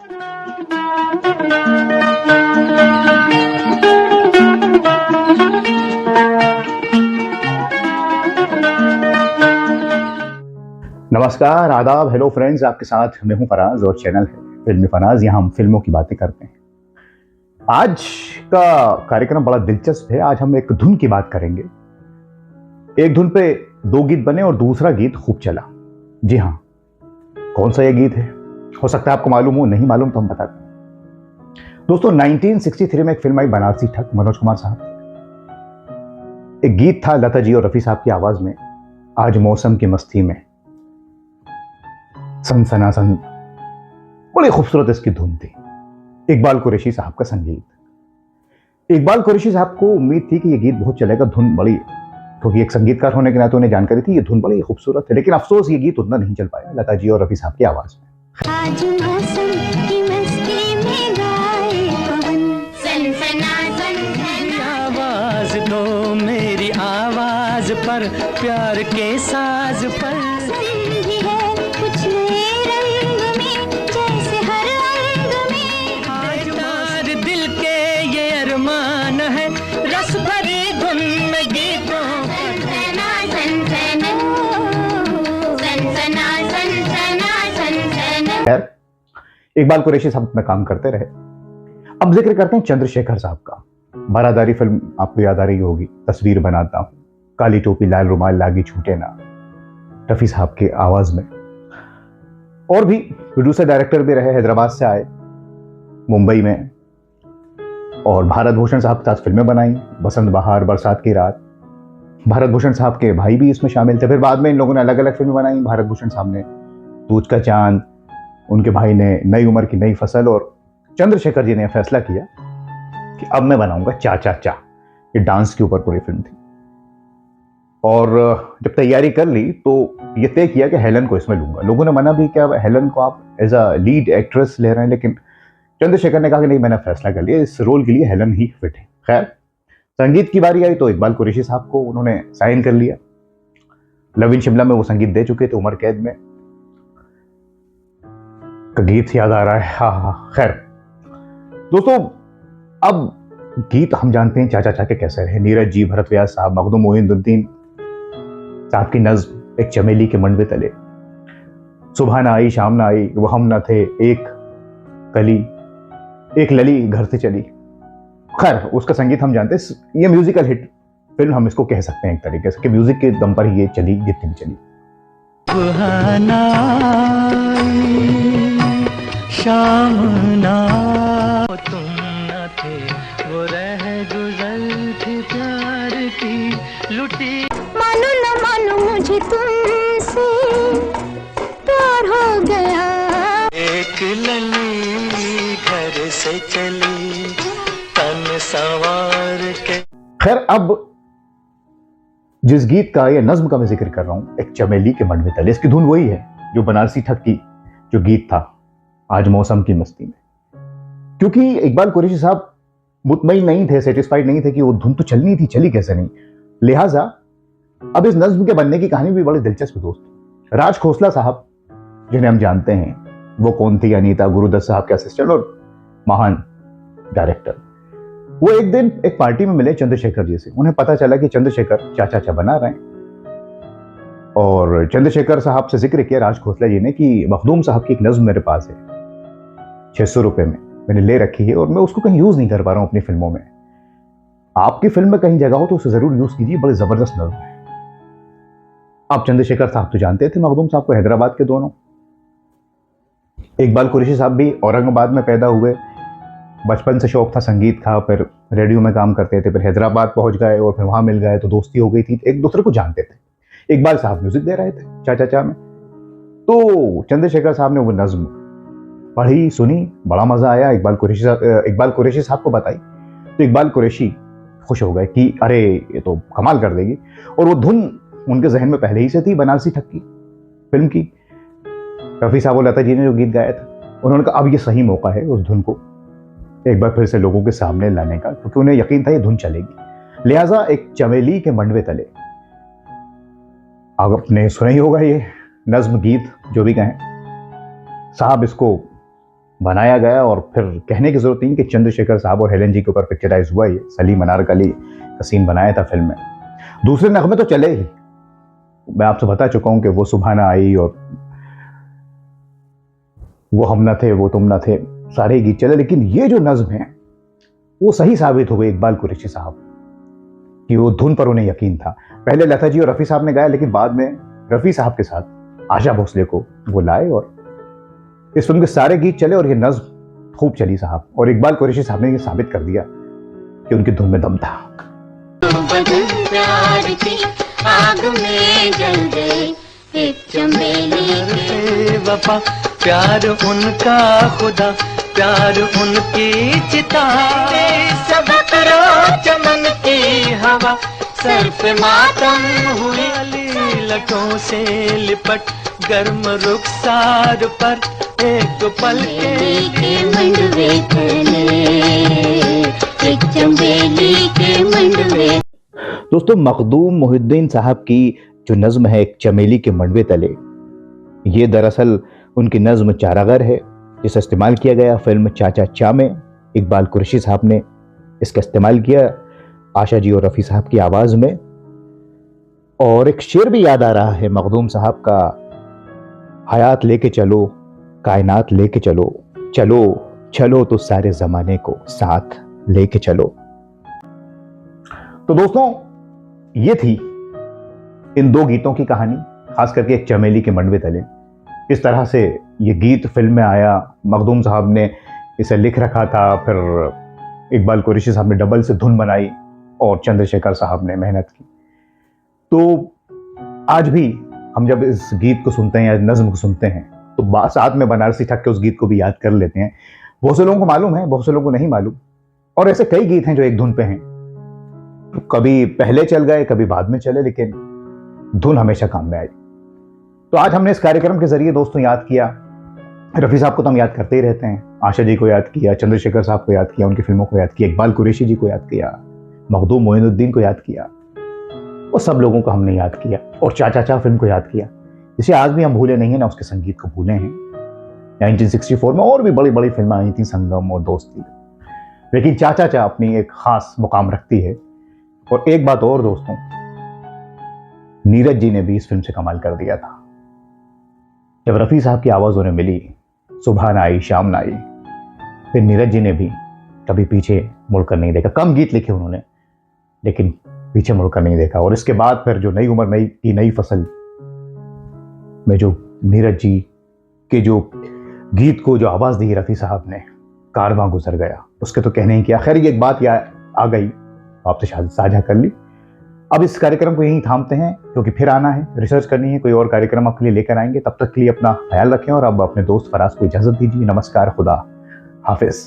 नमस्कार, आदाब, hello friends. आपके साथ मैं हूं फराज और चैनल है फिल्मी फराज। यहां हम फिल्मों की बातें करते हैं। आज का कार्यक्रम बड़ा दिलचस्प है। आज हम एक धुन की बात करेंगे। एक धुन पे दो गीत बने और दूसरा गीत खूब चला। जी हां, कौन सा यह गीत है? हो सकता है आपको मालूम हो, नहीं मालूम तो हम बताते हैं। दोस्तों, 1963 में एक फिल्म आई बनारसी ठग, मनोज कुमार साहब। एक गीत था लता जी और रफी साहब की आवाज में, आज मौसम की मस्ती में, सनसनासन। बड़ी खूबसूरत इसकी धुन थी। इकबाल कुरैशी साहब का संगीत। इकबाल कुरैशी साहब को उम्मीद थी कि यह गीत बहुत चलेगा, धुन बड़ी, क्योंकि एक संगीतकार होने के नाते उन्हें जानकारी थी ये धुन बड़ी खूबसूरत है। लेकिन अफसोस ये गीत उतना नहीं चल पाया लता जी और रफी साहब की आवाज में। आज मौसम की मस्ती में गाए पवन, सनसनासन आवाज दो मेरी आवाज पर, प्यार के साज पर संगी है कुछ नए रंग में, जैसे हर अंग में। आज तार दिल के ये अरमान है, रस भरी धुन में गीतों सनसना सनसना सनसना सनसना सनसना। खैर, इकबाल कुरैशी साहब में काम करते रहे। अब जिक्र करते हैं चंद्रशेखर साहब का। बारादारी फिल्म आपको याद आ रही होगी, तस्वीर बनाता हूं, काली टोपी लाल रुमाल लागी छूटे ना, रफी साहब की आवाज में। और भी प्रोड्यूसर डायरेक्टर भी रहे, हैदराबाद से आए, मुंबई में, और भारत भूषण साहब के साथ फिल्में बनाई, बसंत बहार, बरसात की रात। भारत भूषण साहब के भाई भी इसमें शामिल थे। फिर बाद में इन लोगों ने अलग अलग फिल्में बनाई। भारत भूषण साहब ने दूज का चांद, उनके भाई ने नई उम्र की नई फसल, और चंद्रशेखर जी ने फैसला किया कि अब मैं बनाऊंगा चा चा चा। ये डांस के ऊपर पूरी फिल्म थी। और जब तैयारी कर ली तो ये तय किया कि हेलन को इसमें लूंगा। लोगों ने मना भी किया, हेलन को आप एज अ लीड एक्ट्रेस ले रहे हैं, लेकिन चंद्रशेखर ने कहा कि नहीं, मैंने फैसला कर लिया, इस रोल के लिए हेलन ही फिट है। खैर, संगीत की बारी आई तो इकबाल कुरैशी साहब को उन्होंने साइन कर लिया। लव इन शिमला में वो संगीत दे चुके थे, उमर कैद में का गीत याद आ रहा है। हाँ, खैर दोस्तों, अब गीत हम जानते हैं चाचा चाचा के कैसे रहे। नीरज जी, भरत व्यास साहब, मखदूम मोइनुद्दीन साहब की नज्म एक चमेली के मंडवे तले, सुबह ना आई शाम ना आई, वो हम न थे, एक कली एक लली घर से चली। खैर, उसका संगीत हम जानते हैं। ये म्यूजिकल हिट फिल्म हम इसको कह सकते हैं एक तरीके से, कि म्यूजिक के दम पर ही ये चली जितनी भी चली। सुहाना शाम ना तुम न थे, वो रह गुजर थी प्यार की लुटी। मानो न मानो मुझे तुमसे प्यार हो गया, एक लली घर से चली तन सवार के। खैर, अब जिस गीत का या नज्म का मैं जिक्र कर रहा हूं, एक चमेली के मंडवे तले, इसकी धुन वही है जो बनारसी ठग की जो गीत था, आज मौसम की मस्ती में। क्योंकि इकबाल कुरैशी साहब मुतमईन नहीं थे, सेटिस्फाइड नहीं थे कि वो धुन तो चलनी थी, चली कैसे नहीं। लिहाजा अब इस नज्म के बनने की कहानी भी बड़ी दिलचस्प दोस्त। राज खोसला साहब, जिन्हें हम जानते हैं, वो कौन थी? अनीता गुरुदत्त साहब के असिस्टेंट और महान डायरेक्टर। वो एक दिन एक पार्टी में मिले चंद्रशेखर जी से। उन्हें पता चला कि चंद्रशेखर चाचा चा बना रहे हैं, और चंद्रशेखर साहब से जिक्र किया राज खोसला जी ने कि मखदूम साहब की एक नज्म मेरे पास है, 600 रुपए में मैंने ले रखी है, और मैं उसको कहीं यूज नहीं कर पा रहा हूं अपनी फिल्मों में। आपकी फिल्म में कहीं जगह हो तो उसे जरूर यूज कीजिए, बड़ी जबरदस्त नज्म है। आप चंद्रशेखर साहब तो जानते थे मखदूम साहब को, हैदराबाद के दोनों। इकबाल कुरैशी साहब भी औरंगाबाद में पैदा हुए, बचपन से शौक था संगीत का, फिर रेडियो में काम करते थे, फिर हैदराबाद पहुंच गए और फिर वहां मिल गए तो दोस्ती हो गई थी, एक दूसरे को जानते थे। इकबाल साहब म्यूजिक दे रहे थे चाचा चा में, तो चंद्रशेखर साहब ने वो नज्म पढ़ी, सुनी, बड़ा मजा आया। इकबाल कुरैशी साहब को बताई तो इकबाल कुरैशी खुश हो गए कि अरे ये तो कमाल कर देगी। और वो धुन उनके जहन में पहले ही से थी, बनारसी ठग की फिल्म की। रफी साहब और लता जी ने जो गीत गाया था, उन्होंने कहा अब ये सही मौका है उस धुन को एक बार फिर से लोगों के सामने लाने का, क्योंकि उन्हें यकीन था ये धुन चलेगी। लिहाजा एक चमेली के मंडवे तले, आपने सुना ही होगा ये नज्म गीत जो भी कहें, साहब इसको बनाया गया और फिर कहने की जरूरत नहीं कि चंद्रशेखर साहब और हेलेन जी के ऊपर पिक्चराइज हुआ ये सलीम अनारकली का सीन बनाया था फिल्म में। दूसरे नगमे तो चले ही, मैं आपसे बता चुका हूं कि वो सुबह ना आई और वो हम न थे वो तुम न थे, सारे गीत चले, लेकिन ये जो नज्म है वो सही साबित हो गई इकबाल कुरैशी साहब कि वो धुन पर उन्हें यकीन था। पहले लता जी और रफ़ी साहब ने गाया, लेकिन बाद में रफ़ी साहब के साथ आशा भोसले को वो लाए और इस फिल्म के सारे गीत चले और ये नज्म खूब चली साहब। और इकबाल कुरैशी साहब ने ये साबित कर दिया कि उनकी धुन में दम था। प्यार की आग में जल गए एक चमेली के वफा, प्यार उनका खुदा, प्यार उनकी चिता, सबक रो चमन की हवा, सर पे मातम हुई लटों से लिपट, गर्म रुखसार पर एक पल के मंडवे तले, एक चमेली के मंडवे। दोस्तों, मखदूम मोहिउद्दीन साहब की जो नज्म है एक चमेली के मंडवे तले, ये दरअसल उनकी नज्म चारागर है जिसे इस्तेमाल किया गया फिल्म चाचा चा में। इकबाल कुरैशी साहब ने इसका इस्तेमाल किया आशा जी और रफ़ी साहब की आवाज में। और एक शेर भी याद आ रहा है मखदूम साहब का, हयात लेके चलो कायनात लेके चलो, चलो चलो तो सारे जमाने को साथ लेके चलो। तो दोस्तों, ये थी इन दो गीतों की कहानी, खास करके एक चमेली के मंडवे तले। किस तरह से ये गीत फिल्म में आया, मखदूम साहब ने इसे लिख रखा था, फिर इकबाल कुरैशी साहब ने डबल से धुन बनाई और चंद्रशेखर साहब ने मेहनत की। तो आज भी हम जब इस गीत को सुनते हैं या नज्म को सुनते हैं तो साथ में बनारसी ठग के उस गीत को भी याद कर लेते हैं। बहुत से लोगों को मालूम है, बहुत से लोगों को नहीं मालूम। और ऐसे कई गीत हैं जो एक धुन पे हैं, कभी पहले चल गए कभी बाद में चले, लेकिन धुन हमेशा काम में आई। तो आज हमने इस कार्यक्रम के जरिए दोस्तों याद किया, रफ़ी साहब को तो हम याद करते ही रहते हैं, आशा जी को याद किया, चंद्रशेखर साहब को याद किया, उनकी फिल्मों को याद किया, इकबाल कुरैशी जी को याद किया, मखदूम मोइनुद्दीन को याद किया, और सब लोगों को हमने याद किया। और चाचा चा फिल्म को याद किया, जिसे आज भी हम भूले नहीं है, ना उसके संगीत को भूले हैं। 1964 में और भी बड़ी बड़ी फिल्में आई थी, संगम और दोस्ती, लेकिन चाचा चा अपनी एक खास मुकाम रखती है। और एक बात और दोस्तों, नीरज जी ने भी इस फिल्म से कमाल कर दिया था। जब रफ़ी साहब की आवाज उन्हें मिली, सुबह ना आई शाम ना आई, फिर नीरज जी ने भी कभी पीछे मुड़कर नहीं देखा। कम गीत लिखे उन्होंने, लेकिन पीछे मुड़कर नहीं देखा। और इसके बाद फिर जो नई उम्र नई फसल में जो नीरज जी के जो गीत को जो आवाज दी रफ़ी साहब ने, कारवां गुजर गया, उसके तो कहने ही क्या। खैर, ये एक बात आ गई, आपसे साझा कर ली। अब इस कार्यक्रम को यहीं थामते हैं, क्योंकि फिर आना है, रिसर्च करनी है, कोई और कार्यक्रम आपके लिए लेकर आएंगे। तब तक के लिए अपना ख्याल रखें और अब अपने दोस्त फराज को इजाजत दीजिए। नमस्कार, खुदा हाफिज।